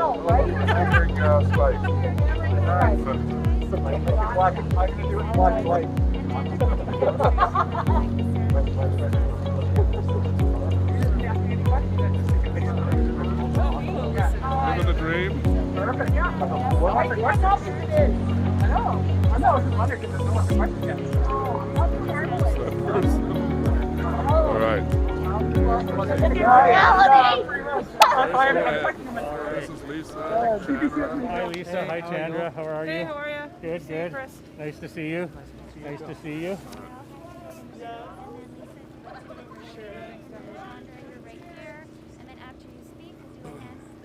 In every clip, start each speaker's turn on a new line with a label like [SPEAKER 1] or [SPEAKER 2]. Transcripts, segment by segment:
[SPEAKER 1] know, right?
[SPEAKER 2] Spike. Black, I'm going to do it black and white.
[SPEAKER 3] Living the dream.
[SPEAKER 2] Perfect, yeah. What the question is? I know. I know. I was just wondering because there's no other question yet.
[SPEAKER 3] All right. This is Lisa.
[SPEAKER 4] Hi Lisa, hi Chandra, how are you?
[SPEAKER 5] Hey, how are you?
[SPEAKER 4] Good, good. Nice to see you. Nice to see you.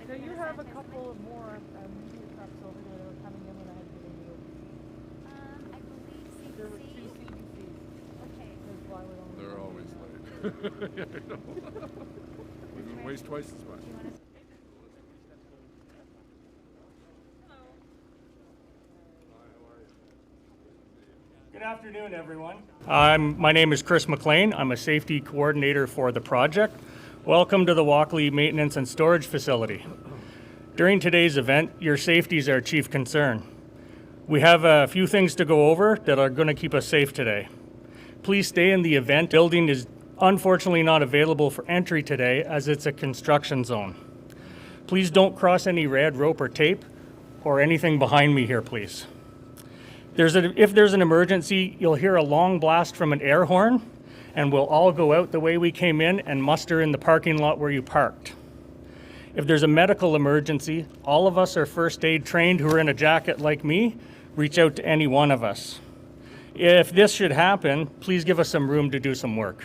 [SPEAKER 5] So you have a couple of more media trucks over there that were coming in when I had given you.
[SPEAKER 6] I believe CBC.
[SPEAKER 5] There were two CBCs.
[SPEAKER 6] Okay.
[SPEAKER 5] That's why we're only.
[SPEAKER 3] They're always late. Yeah, I know. We waste twice as much.
[SPEAKER 4] Good afternoon, everyone. My name is Chris McLean. I'm a safety coordinator for the project. Welcome to the Walkley Maintenance and Storage Facility. During today's event, your safety is our chief concern. We have a few things to go over that are going to keep us safe today. Please stay in the event. Building is unfortunately not available for entry today as it's a construction zone. Please don't cross any red rope or tape or anything behind me here, please. If there's an emergency, you'll hear a long blast from an air horn, and we'll all go out the way we came in and muster in the parking lot where you parked. If there's a medical emergency, all of us are first aid trained who are in a jacket like me. Reach out to any one of us. If this should happen, please give us some room to do some work.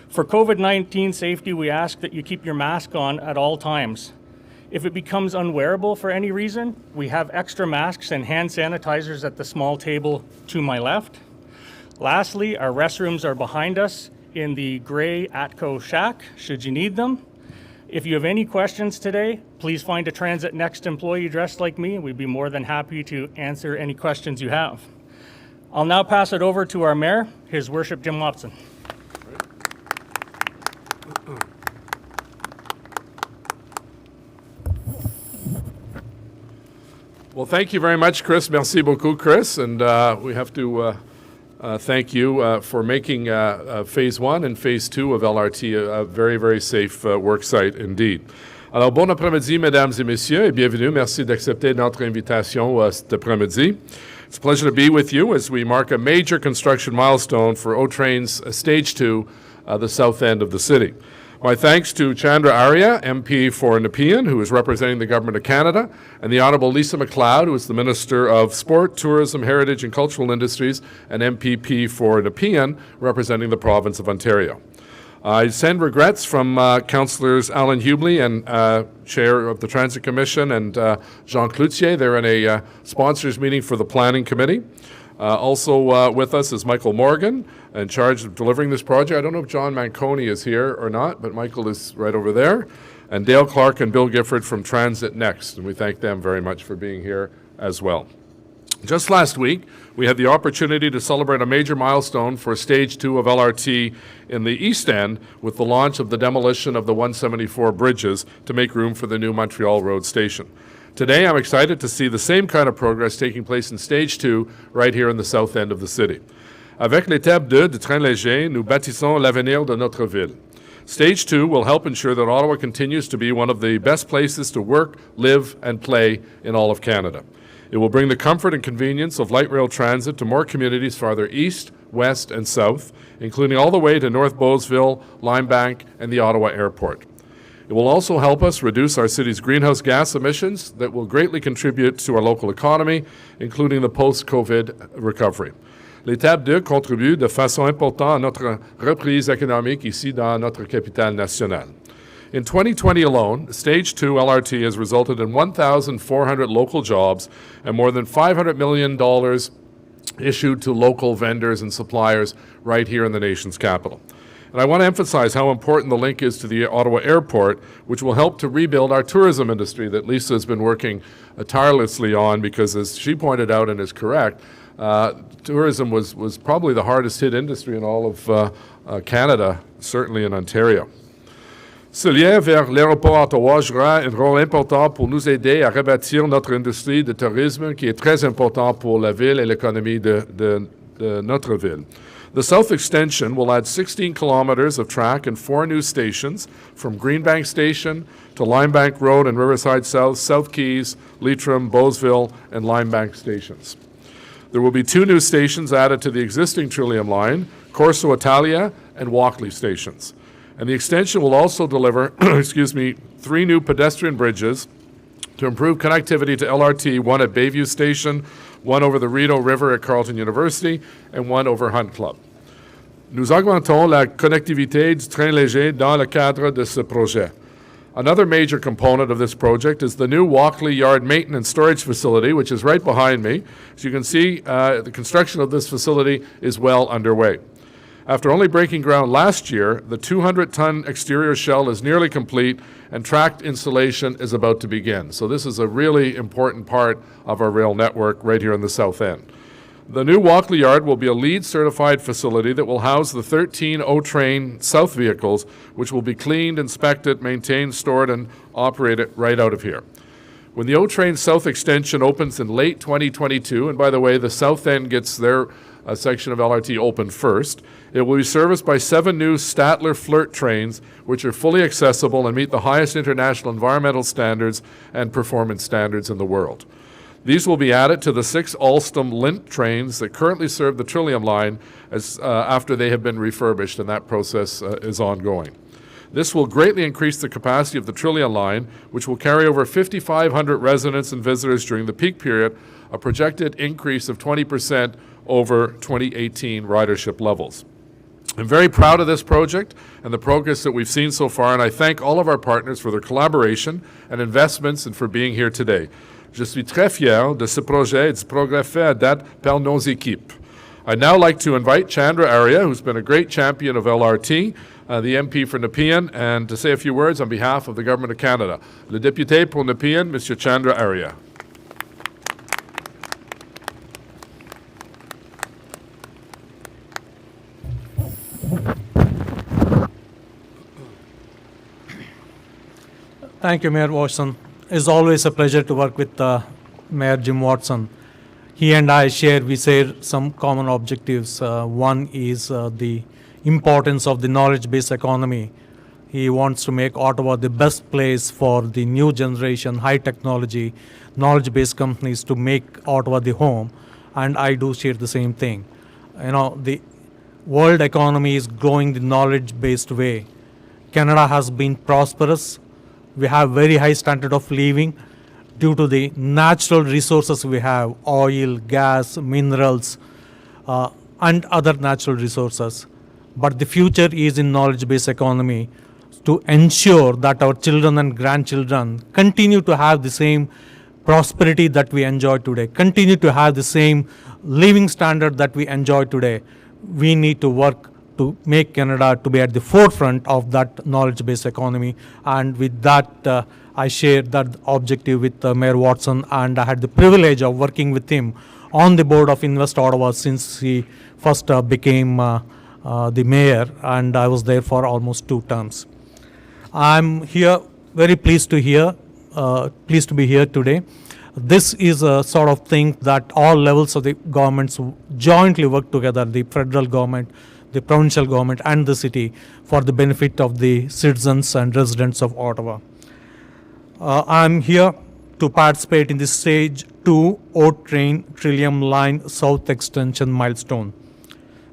[SPEAKER 4] For COVID-19 safety, we ask that you keep your mask on at all times. If it becomes unwearable for any reason, we have extra masks and hand sanitizers at the small table to my left. Lastly, our restrooms are behind us in the gray Atco shack, should you need them. If you have any questions today, please find a Transit Next employee dressed like me. We'd be more than happy to answer any questions you have. I'll now pass it over to our mayor, His Worship Jim Watson.
[SPEAKER 3] Well, thank you very much, Chris. Merci beaucoup, Chris. And we have to thank you for making Phase 1 and Phase 2 of LRT a very, very safe work site indeed. Alors, bon après-midi, mesdames et messieurs, et bienvenue. Merci d'accepter notre invitation cet après-midi. It's a pleasure to be with you as we mark a major construction milestone for O-Train's Stage 2, the south end of the city. My thanks to Chandra Arya, MP for Nepean, who is representing the Government of Canada, and the Honourable Lisa MacLeod, who is the Minister of Sport, Tourism, Heritage and Cultural Industries, and MPP for Nepean, representing the province of Ontario. I send regrets from Councillors Alan Hubley and Chair of the Transit Commission and Jean Cloutier. They're in a sponsors meeting for the Planning Committee. Also with us is Michael Morgan, in charge of delivering this project. I don't know if John Manconi is here or not, but Michael is right over there. And Dale Clark and Bill Gifford from Transit Next, and we thank them very much for being here as well. Just last week, we had the opportunity to celebrate a major milestone for Stage 2 of LRT in the East End with the launch of the demolition of the 174 bridges to make room for the new Montreal Road station. Today, I'm excited to see the same kind of progress taking place in Stage 2 right here in the south end of the city. Avec l'étape 2 du train léger, nous bâtissons l'avenir de notre ville. Stage 2 will help ensure that Ottawa continues to be one of the best places to work, live, and play in all of Canada. It will bring the comfort and convenience of light rail transit to more communities farther east, west, and south, including all the way to North Beauceville, Limebank, and the Ottawa Airport. It will also help us reduce our city's greenhouse gas emissions that will greatly contribute to our local economy, including the post-COVID recovery. L'étape 2 contribue de façon importante à notre reprise économique ici dans notre capitale nationale. In 2020 alone, Stage 2 LRT has resulted in 1,400 local jobs and more than $500 million issued to local vendors and suppliers right here in the nation's capital. And I want to emphasize how important the link is to the Ottawa Airport, which will help to rebuild our tourism industry that Lisa has been working tirelessly on because, as she pointed out and is correct, tourism was probably the hardest hit industry in all of Canada, certainly in Ontario. Ce lien vers l'aéroport Ottawa jouera un rôle important pour nous aider à rebâtir notre industrie de tourisme qui est très important pour la ville et l'économie de notre ville. The south extension will add 16 kilometers of track and 4 new stations from Greenbank Station to Limebank Road and Riverside South, South Keys, Leitrim, Bowesville, and Limebank stations. There will be 2 new stations added to the existing Trillium line, Corso Italia and Walkley stations. And the extension will also deliver, 3 new pedestrian bridges to improve connectivity to LRT, one at Bayview Station, one over the Rideau River at Carleton University, and one over Hunt Club. Nous augmentons la connectivité du train léger dans le cadre de ce projet. Another major component of this project is the new Walkley Yard Maintenance Storage Facility, which is right behind me. As you can see, the construction of this facility is well underway. After only breaking ground last year, the 200-ton exterior shell is nearly complete and tracked installation is about to begin. So this is a really important part of our rail network right here in the south end. The new Walkley Yard will be a LEED certified facility that will house the 13 O-Train South vehicles, which will be cleaned, inspected, maintained, stored, and operated right out of here. When the O-Train South extension opens in late 2022, and by the way, the south end gets their section of LRT open first, it will be serviced by 7 new Statler Flirt trains, which are fully accessible and meet the highest international environmental standards and performance standards in the world. These will be added to the 6 Alstom Lint trains that currently serve the Trillium line after they have been refurbished, and that process is ongoing. This will greatly increase the capacity of the Trillium line, which will carry over 5,500 residents and visitors during the peak period, a projected increase of 20% over 2018 ridership levels. I'm very proud of this project and the progress that we've seen so far, and I thank all of our partners for their collaboration and investments and for being here today. Je suis très fier de ce projet et du progrès fait à date par nos équipes. I'd now like to invite Chandra Arya, who's been a great champion of LRT, the MP for Nepean, and to say a few words on behalf of the Government of Canada. Le député pour Nepean, Mr. Chandra Arya.
[SPEAKER 1] Thank you, Mayor Watson. It's always a pleasure to work with Mayor Jim Watson. He and I we share some common objectives. One is the importance of the knowledge-based economy. He wants to make Ottawa the best place for the new generation, high technology, knowledge-based companies to make Ottawa the home, and I do share the same thing. You know, the world economy is growing the knowledge-based way. Canada has been prosperous. We have very high standard of living due to the natural resources we have, oil, gas, minerals, and other natural resources. But the future is in knowledge-based economy to ensure that our children and grandchildren continue to have the same prosperity that we enjoy today, continue to have the same living standard that we enjoy today. We need to work to make Canada to be at the forefront of that knowledge-based economy. And with that, I shared that objective with Mayor Watson, and I had the privilege of working with him on the board of Invest Ottawa since he first became the mayor, and I was there for almost 2 terms. I'm here very pleased to be here today. This is a sort of thing that all levels of the governments jointly work together, the federal government, the provincial government, and the city, for the benefit of the citizens and residents of Ottawa. I'm here to participate in the Stage 2 O-Train Trillium Line South Extension milestone.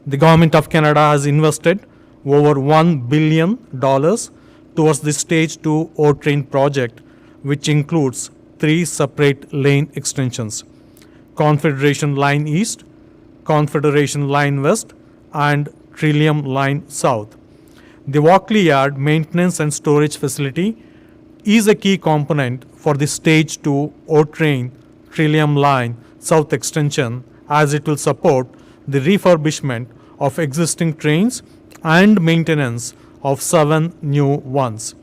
[SPEAKER 1] The Government of Canada has invested over $1 billion towards the Stage 2 O-Train project, which includes 3 separate lane extensions: Confederation Line East, Confederation Line West, and Trillium Line South. The Walkley Yard Maintenance and Storage Facility is a key component for the Stage 2 O-Train Trillium Line South Extension, as it will support the refurbishment of existing trains and maintenance of 7 new ones.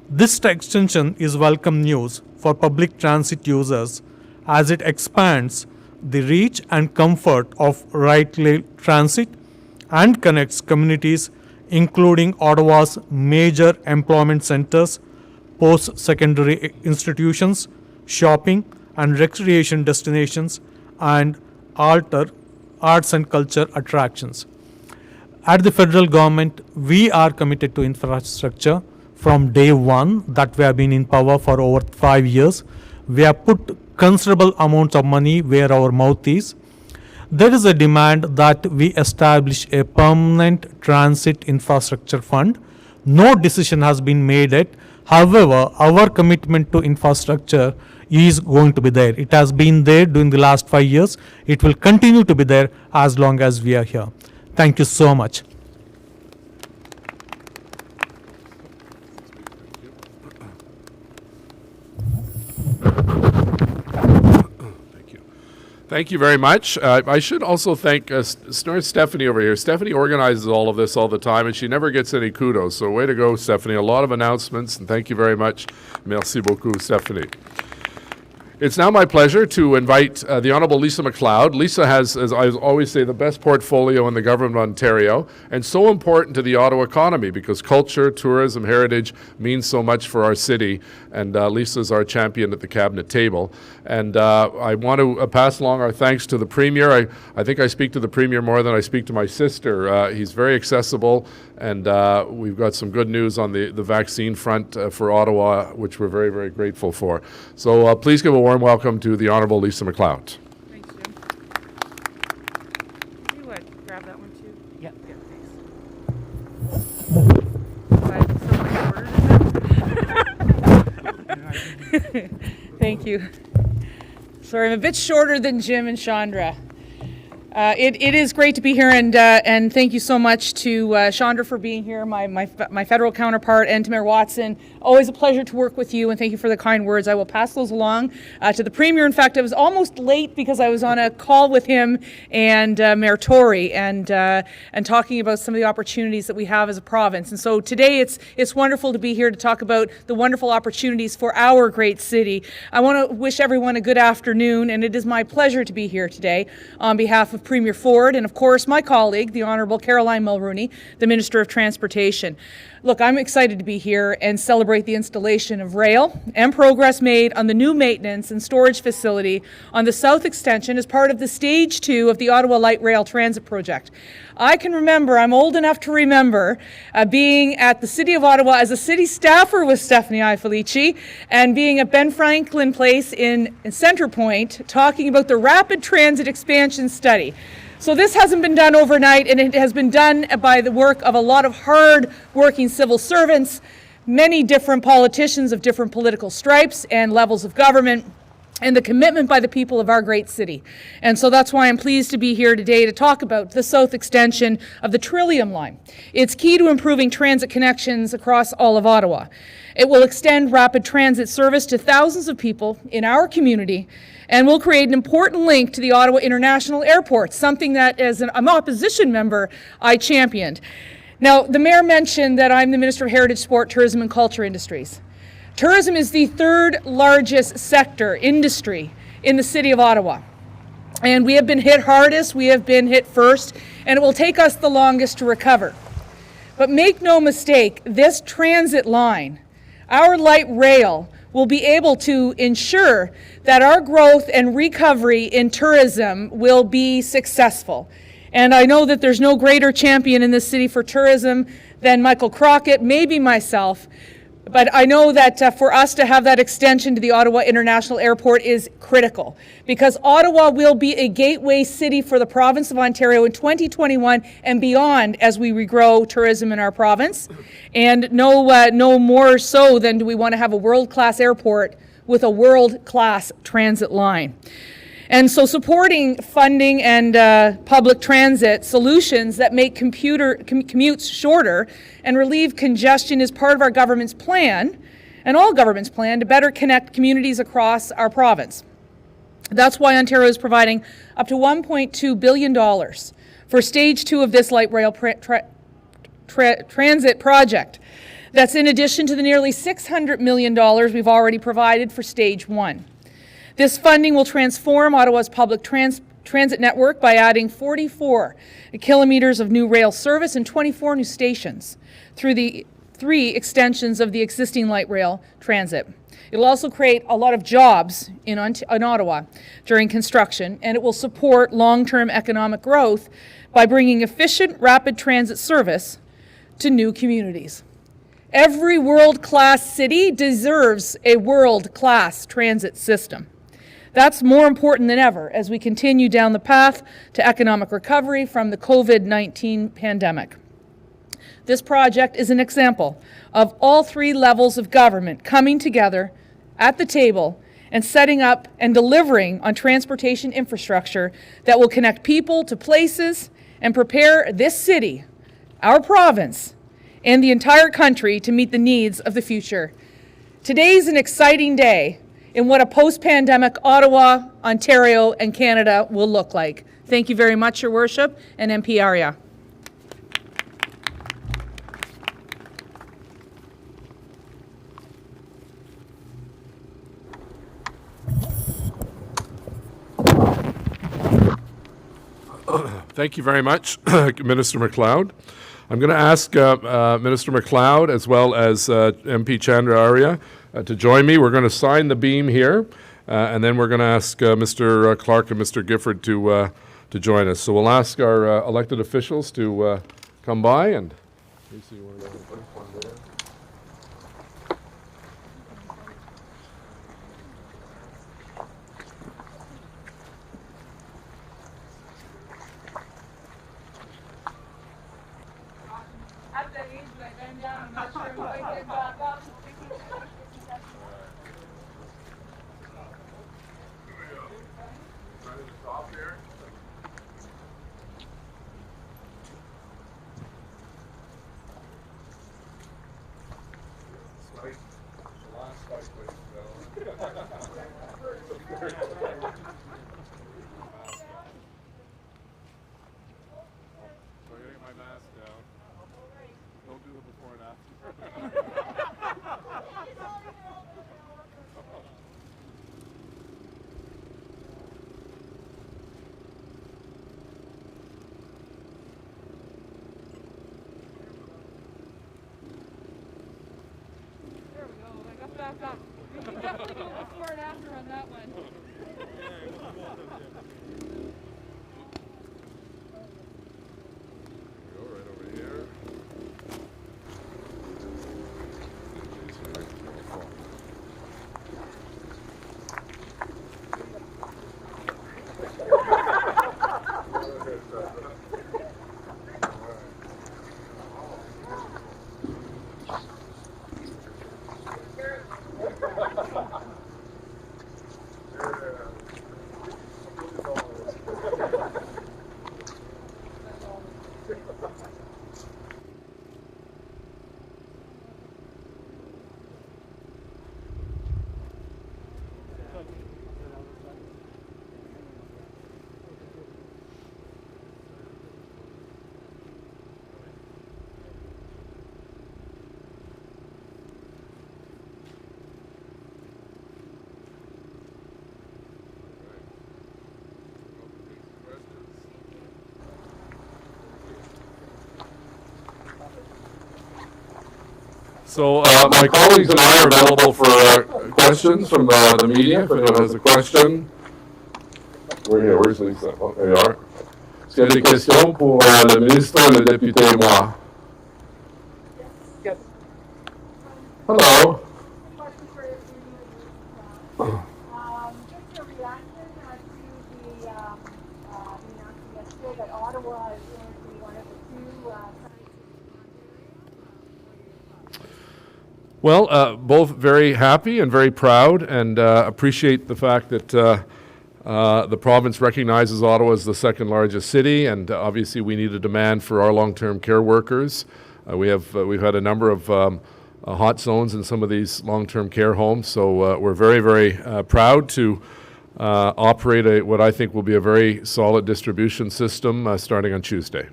[SPEAKER 1] This extension is welcome news for public transit users as it expands the reach and comfort of right rail transit and connects communities including Ottawa's major employment centers, post-secondary institutions, shopping and recreation destinations, and arts and culture attractions. At the federal government, we are committed to infrastructure from day one that we have been in power for over 5 years. We have put considerable amounts of money where our mouth is. There is a demand that we establish a permanent transit infrastructure fund. No decision has been made yet. However, our commitment to infrastructure is going to be there. It has been there during the last 5 years. It will continue to be there as long as we are here. Thank you so much.
[SPEAKER 3] Thank you very much. I should also thank Stephanie over here. Stephanie organizes all of this all the time, and she never gets any kudos. So way to go, Stephanie. A lot of announcements, and thank you very much. Merci beaucoup, Stephanie. It's now my pleasure to invite the Honourable Lisa MacLeod. Lisa has, as I always say, the best portfolio in the Government of Ontario, and so important to the Ottawa economy because culture, tourism, heritage means so much for our city, and Lisa's our champion at the Cabinet table. And I want to pass along our thanks to the Premier. I think I speak to the Premier more than I speak to my sister. He's very accessible, and we've got some good news on the vaccine front for Ottawa, which we're very, very grateful for. So please give a warm welcome to the Honourable Lisa MacLeod.
[SPEAKER 5] Thanks, Jim. You would grab that one too?
[SPEAKER 7] Yep.
[SPEAKER 5] Thanks. Thank you. Sorry, I'm a bit shorter than Jim and Chandra. It is great to be here, and thank you so much to Chandra for being here, my federal counterpart, and to Mayor Watson. Always a pleasure to work with you, and thank you for the kind words. I will pass those along to the Premier. In fact, I was almost late because I was on a call with him and Mayor Tory and talking about some of the opportunities that we have as a province. And so today it's wonderful to be here to talk about the wonderful opportunities for our great city. I want to wish everyone a good afternoon, and it is my pleasure to be here today on behalf of Premier Ford and, of course, my colleague, the Honourable Caroline Mulroney, the Minister of Transportation. Look, I'm excited to be here and celebrate the installation of rail and progress made on the new maintenance and storage facility on the south extension as part of the Stage 2 of the Ottawa Light Rail Transit Project. I can remember, I'm old enough to remember, being at the City of Ottawa as a city staffer with Stephanie Felici and being at Ben Franklin Place in Centre Point talking about the rapid transit expansion study. So this hasn't been done overnight, and it has been done by the work of a lot of hard-working civil servants, many different politicians of different political stripes and levels of government, and the commitment by the people of our great city. And so that's why I'm pleased to be here today to talk about the south extension of the Trillium Line. It's key to improving transit connections across all of Ottawa. It will extend rapid transit service to thousands of people in our community and will create an important link to the Ottawa International Airport, something that as an opposition member I championed. Now, the Mayor mentioned that I'm the Minister of Heritage, Sport, Tourism and Culture Industries. Tourism is the third largest sector, industry, in the City of Ottawa. And we have been hit hardest, we have been hit first, and it will take us the longest to recover. But make no mistake, this transit line, our light rail, will be able to ensure that our growth and recovery in tourism will be successful. And I know that there's no greater champion in this city for tourism than Michael Crockett, maybe myself. But I know that for us to have that extension to the Ottawa International Airport is critical because Ottawa will be a gateway city for the province of Ontario in 2021 and beyond as we regrow tourism in our province. And no more so than do we want to have a world-class airport with a world-class transit line. And so supporting funding and public transit solutions that make commutes shorter and relieve congestion is part of our government's plan, and all governments' plan, to better connect communities across our province. That's why Ontario is providing up to $1.2 billion for Stage 2 of this light rail transit project. That's in addition to the nearly $600 million we've already provided for Stage 1. This funding will transform Ottawa's public transit network by adding 44 kilometers of new rail service and 24 new stations through the 3 extensions of the existing light rail transit. It'll also create a lot of jobs in Ottawa during construction, and it will support long-term economic growth by bringing efficient, rapid transit service to new communities. Every world-class city deserves a world-class transit system. That's more important than ever as we continue down the path to economic recovery from the COVID-19 pandemic. This project is an example of all 3 levels of government coming together at the table and setting up and delivering on transportation infrastructure that will connect people to places and prepare this city, our province, and the entire country to meet the needs of the future. Today's an exciting day in what a post-pandemic Ottawa, Ontario, and Canada will look like. Thank you very much, Your Worship, and MP Arya.
[SPEAKER 3] Thank you very much, Minister MacLeod. I'm going to ask Minister MacLeod as well as MP Chandra Arya to join me. We're going to sign the beam here, and then we're going to ask Mr. Clark and Mr. Gifford to join us. So we'll ask our elected officials to come by. And Lisa, you want to go first one there?
[SPEAKER 5] At the age that I'm down, I'm not sure if I can get back up. There we go. I got back up. We can definitely go before and after on that one.
[SPEAKER 3] Go right over here. So my colleagues and I are available for questions from the media. If anyone has a question. We're here. Where's Lisa? Oh, there you are. Est-ce qu'il y a des questions pour le ministre, le député et moi?
[SPEAKER 2] Yes.
[SPEAKER 3] Hello.
[SPEAKER 6] Question for you. Just your reaction to the announcement yesterday that Ottawa is going to be one of the 2 sites in Ontario.
[SPEAKER 3] Well, both very happy and very proud, and appreciate the fact that the province recognizes Ottawa as the 2nd largest city, and obviously we need a demand for our long-term care workers. We've had a number of hot zones in some of these long-term care homes, so we're very, very proud to operate what I think will be a very solid distribution system starting on Tuesday.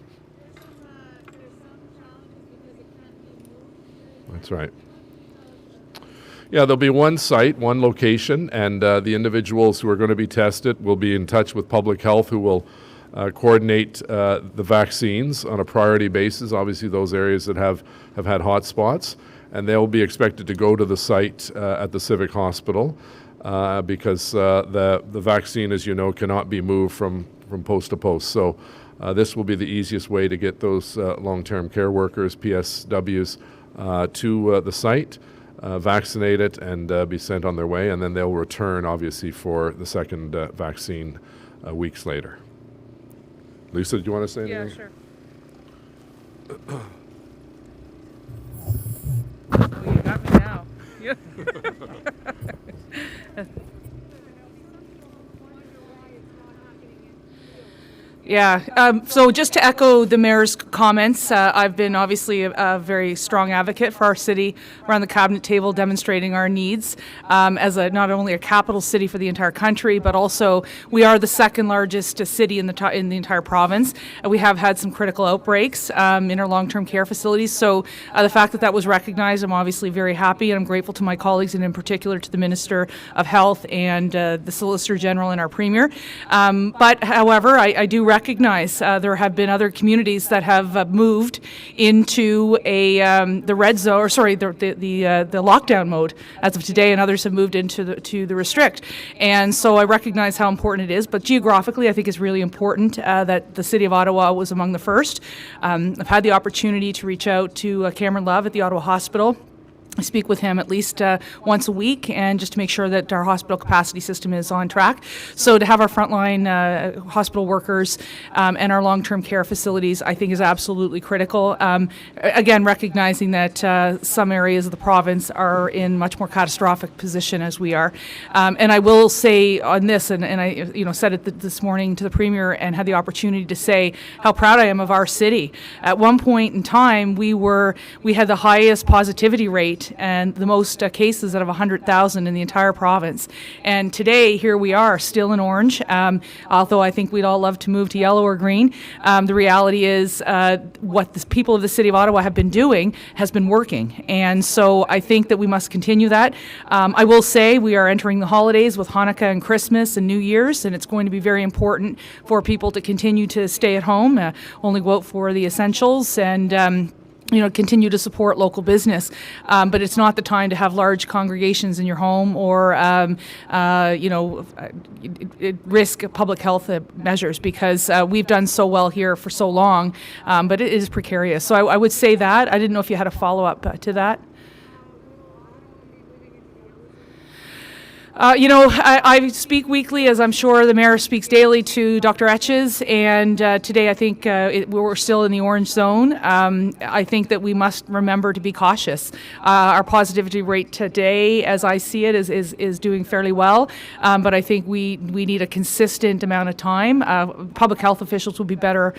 [SPEAKER 3] That's right. Yeah, there'll be one site, one location, and the individuals who are going to be tested will be in touch with public health, who will coordinate the vaccines on a priority basis, obviously those areas that have had hot spots, and they'll be expected to go to the site at the Civic Hospital because the vaccine, as you know, cannot be moved from post to post. So this will be the easiest way to get those long-term care workers, PSWs, to the site, vaccinate it, and be sent on their way, and then they'll return, obviously, for the second vaccine weeks later. Lisa, do you want to say anything?
[SPEAKER 5] Yeah, sure. Oh, you got me now. Yeah. Yeah, so just to echo the mayor's comments, I've been obviously a very strong advocate for our city around the cabinet table, demonstrating our needs as not only a capital city for the entire country, but also we are the second largest city in the entire province. We have had some critical outbreaks in our long-term care facilities, so the fact that that was recognized, I'm obviously very happy, and I'm grateful to my colleagues, and in particular to the Minister of Health and the Solicitor General and our Premier. But however, I do recognize there have been other communities that have moved into the red zone, or sorry, the lockdown mode as of today, and others have moved into the restrict. And so I recognize how important it is, but geographically I think it's really important that the City of Ottawa was among the first. I've had the opportunity to reach out to Cameron Love at the Ottawa Hospital. I speak with him at least once a week, and just to make sure that our hospital capacity system is on track. So to have our frontline hospital workers and our long-term care facilities, I think, is absolutely critical. Again, recognizing that some areas of the province are in much more catastrophic position as we are. And I will say on this, and I said it this morning to the Premier, and had the opportunity to say how proud I am of our city. At one point in time, we had the highest positivity rate and the most cases out of 100,000 in the entire province. And today, here we are, still in orange, although I think we'd all love to move to yellow or green. The reality is what the people of the City of Ottawa have been doing has been working. And so I think that we must continue that. I will say we are entering the holidays with Hanukkah and Christmas and New Year's, and it's going to be very important for people to continue to stay at home, only go out for the essentials, and continue to support local business. But it's not the time to have large congregations in your home or, risk public health measures, because we've done so well here for so long, but it is precarious. So I would say that. I didn't know if you had a follow-up to that. I speak weekly, as I'm sure the Mayor speaks daily, to Dr. Etches, and today I think we're still in the orange zone. I think that we must remember to be cautious. Our positivity rate today, as I see it, is doing fairly well, but I think we need a consistent amount of time. Public health officials will be better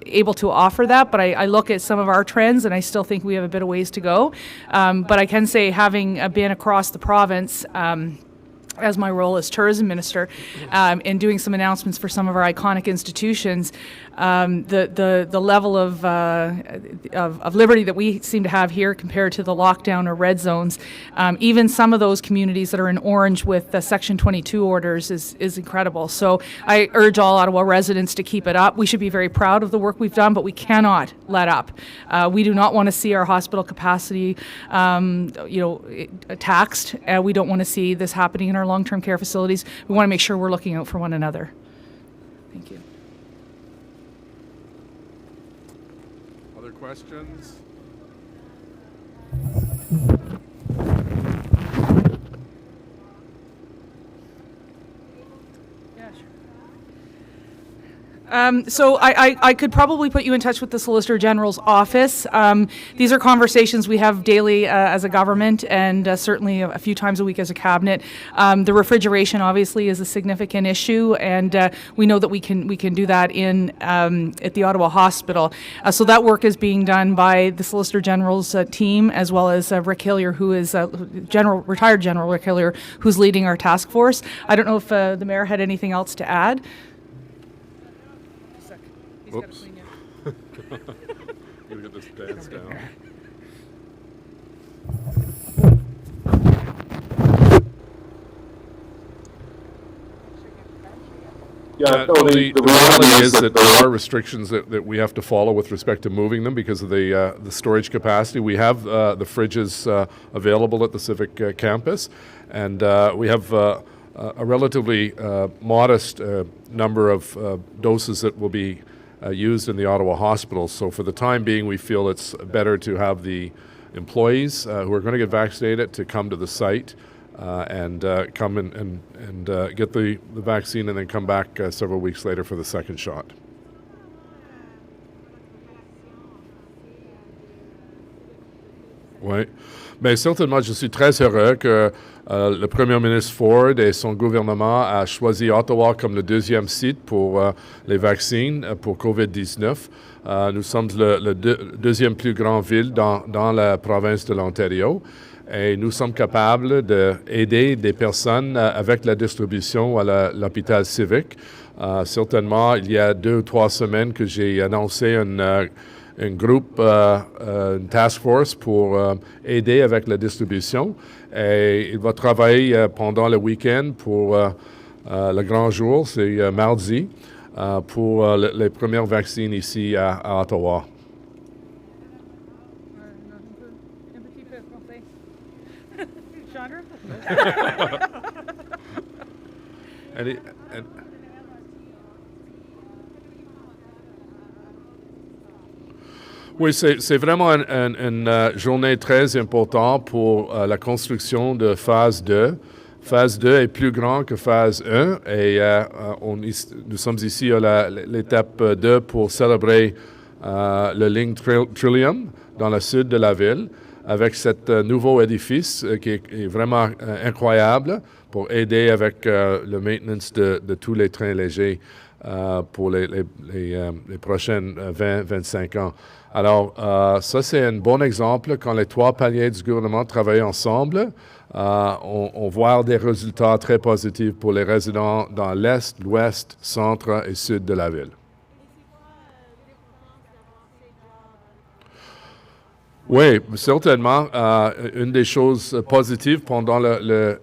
[SPEAKER 5] able to offer that, but I look at some of our trends, and I still think we have a bit of ways to go. But I can say, having been across the province, as my role as tourism minister, and doing some announcements for some of our iconic institutions, the level of liberty that we seem to have here compared to the lockdown or red zones, even some of those communities that are in orange with the Section 22 orders is incredible. So I urge all Ottawa residents to keep it up. We should be very proud of the work we've done, but we cannot let up. We do not want to see our hospital capacity taxed. We don't want to see this happening in our long-term care facilities. We want to make sure we're looking out for one another. Thank you.
[SPEAKER 3] Other questions?
[SPEAKER 5] Yeah, sure. So I could probably put you in touch with the Solicitor General's office. These are conversations we have daily as a government, and certainly a few times a week as a cabinet. The refrigeration obviously is a significant issue, and we know that we can do that at the Ottawa Hospital. So that work is being done by the Solicitor General's team, as well as Rick Hillier, who is retired General Rick Hillier, who's leading our task force. I don't know if the Mayor had anything else to add.
[SPEAKER 3] Oops. Gotta get this dance down. The reality is that there are restrictions that we have to follow with respect to moving them because of the storage capacity. We have the fridges available at the Civic campus, and we have a relatively modest number of doses that will be used in the Ottawa hospitals. So for the time being, we feel it's better to have the employees who are going to get vaccinated to come to the site and come and get the vaccine and then come back several weeks later for the second shot. Oui. Bien, certainement, je suis très heureux que le premier ministre Ford et son gouvernement a choisi Ottawa comme le deuxième site pour les vaccins pour COVID-19. Nous sommes le deuxième plus grande ville dans la province de l'Ontario et nous sommes capables d'aider des personnes avec la distribution à l'hôpital civique. Certainement, il y a 2 ou 3 semaines que j'ai annoncé un groupe, une task force pour aider avec la distribution. Et il va travailler pendant le week-end pour le grand jour, c'est mardi, pour les premiers vaccins ici à Ottawa. Oui, c'est vraiment une journée très importante pour la construction de phase 2. Phase 2 est plus grand que phase 1 et nous sommes ici à l'étape 2 pour célébrer le ligne Trillium dans le sud de la ville avec cet nouveau édifice qui est vraiment incroyable pour aider avec le maintenance de tous les trains légers pour les prochaines 20-25 ans. Alors, ça, c'est un bon exemple. Quand les 3 paliers du gouvernement travaillent ensemble, on voit des résultats très positifs pour les résidents dans l'Est, l'Ouest, Centre et Sud de la ville. Oui, certainement. Une des choses positives pendant la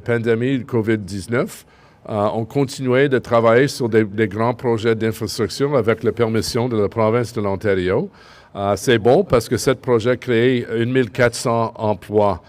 [SPEAKER 3] pandémie de COVID-19, on continuait de travailler sur des grands projets d'infrastructure avec la permission de la province de l'Ontario. C'est bon parce que ce projet crée 1400 emplois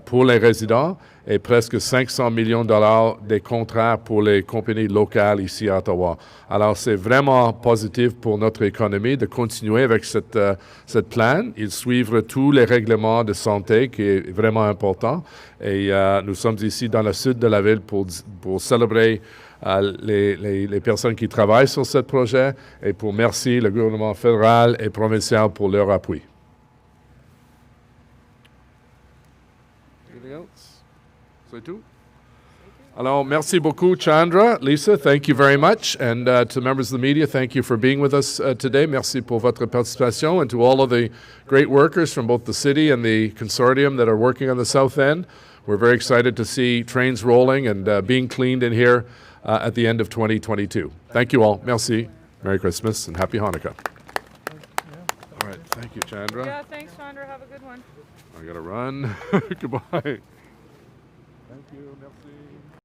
[SPEAKER 3] pour les résidents et presque 500 millions de dollars des contrats pour les compagnies locales ici à Ottawa. Alors, c'est vraiment positif pour notre économie de continuer avec cette plan. Ils suivent tous les règlements de santé qui est vraiment important. Et nous sommes ici dans le sud de la ville pour célébrer les personnes qui travaillent sur ce projet et pour remercier le gouvernement fédéral et provincial pour leur appui. Anything else? C'est tout? Alors, merci beaucoup, Chandra. Lisa, thank you very much. And to members of the media, thank you for being with us today. Merci pour votre participation. And to all of the great workers from both the city and the consortium that are working on the south end, we're very excited to see trains rolling and being cleaned in here at the end of 2022. Thank you all. Merci. Merry Christmas and Happy Hanukkah. All right. Thank you, Chandra.
[SPEAKER 5] Yeah, thanks, Chandra. Have a good one.
[SPEAKER 3] I got to run. Goodbye. Thank you. Merci.